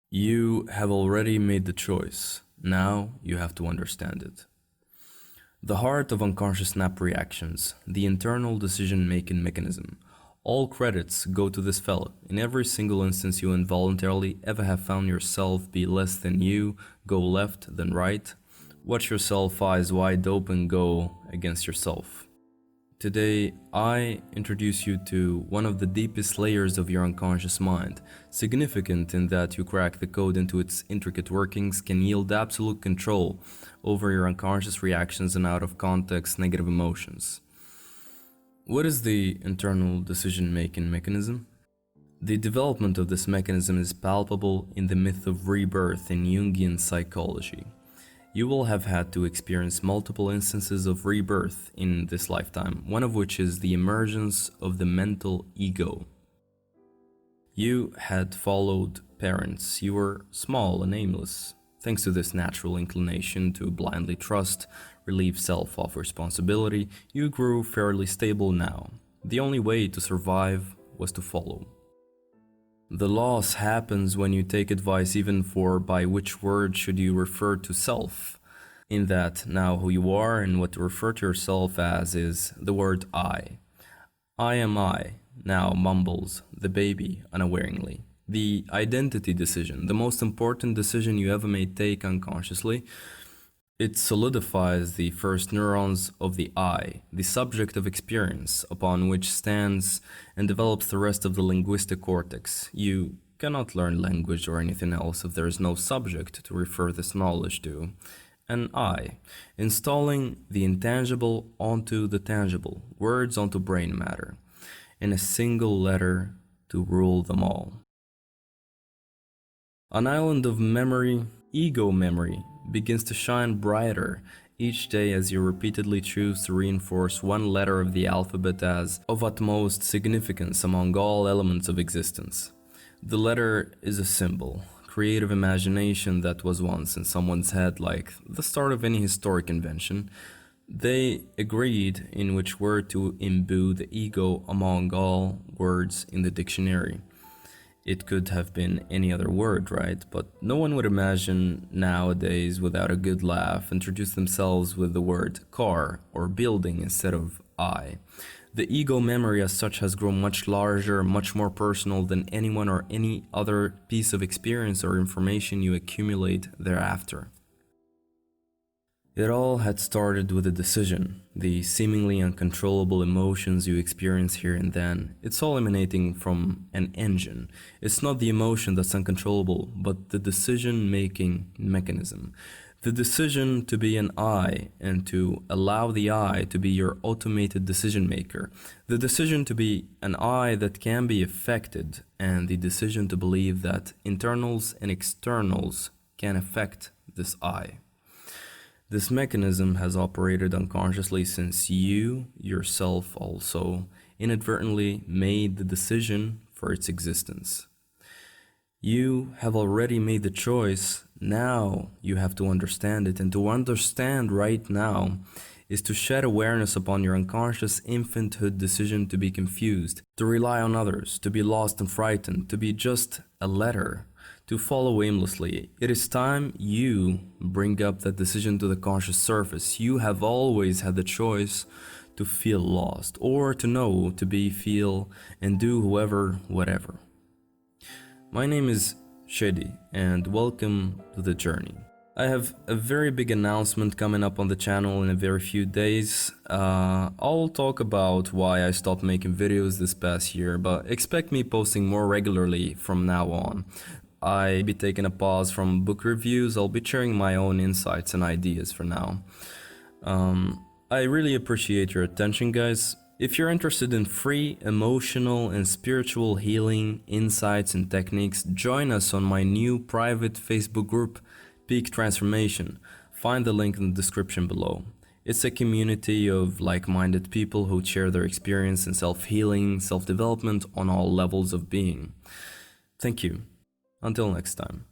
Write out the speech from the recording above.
You have already made the choice. Now you have to understand it. The heart of unconscious snap reactions, the internal decision-making mechanism. All credits go to this fella. In every single instance you involuntarily ever have found yourself be less than you, go left then right, watch yourself eyes wide open go against yourself. Today, I introduce you to one of the deepest layers of your unconscious mind, significant in that you crack the code into its intricate workings, can yield absolute control over your unconscious reactions and out-of-context negative emotions. What is the internal decision-making mechanism? The development of this mechanism is palpable in the myth of rebirth in Jungian psychology. You will have had to experience multiple instances of rebirth in this lifetime, one of which is the emergence of the mental ego. You had followed parents, you were small and aimless. Thanks to this natural inclination to blindly trust, relieve self of responsibility, you grew fairly stable now. The only way to survive was to follow. The loss happens when you take advice even for by which word should you refer to self. In that now who you are and what to refer to yourself as is the word I. I am I, now mumbles the baby unawareingly. The identity decision, the most important decision you ever may take unconsciously, it solidifies the first neurons of the I, the subject of experience, upon which stands and develops the rest of the linguistic cortex. You cannot learn language or anything else if there is no subject to refer this knowledge to. An I, installing the intangible onto the tangible, words onto brain matter, in a single letter to rule them all. An island of memory, ego memory, begins to shine brighter each day as you repeatedly choose to reinforce one letter of the alphabet as of utmost significance among all elements of existence. The letter is a symbol, creative imagination that was once in someone's head like the start of any historic invention. They agreed in which word to imbue the ego among all words in the dictionary. It could have been any other word, right? But no one would imagine nowadays, without a good laugh, introduce themselves with the word car or building instead of I. The ego memory as such has grown much larger, much more personal than anyone or any other piece of experience or information you accumulate thereafter. It all had started with a decision, the seemingly uncontrollable emotions you experience here and then. It's all emanating from an engine. It's not the emotion that's uncontrollable, but the decision-making mechanism. The decision to be an I and to allow the I to be your automated decision maker. The decision to be an I that can be affected, and the decision to believe that internals and externals can affect this I. This mechanism has operated unconsciously since you yourself also inadvertently made the decision for its existence. You have already made the choice. Now you have to understand it, and to understand right now is to shed awareness upon your unconscious infanthood decision to be confused, to rely on others, to be lost and frightened, to be just a letter, to follow aimlessly. It is time you bring up that decision to the conscious surface. You have always had the choice to feel lost, or to know, to be, feel, and do whoever, whatever. My name is Shady, and welcome to the journey. I have a very big announcement coming up on the channel in a very few days. I'll talk about why I stopped making videos this past year, but expect me posting more regularly from now on. I'll be taking a pause from book reviews. I'll be sharing my own insights and ideas for now. I really appreciate your attention, guys. If you're interested in free, emotional, and spiritual healing, insights, and techniques, join us on my new private Facebook group, Peak Transformation. Find the link in the description below. It's a community of like-minded people who share their experience in self-healing, self-development on all levels of being. Thank you. Until next time.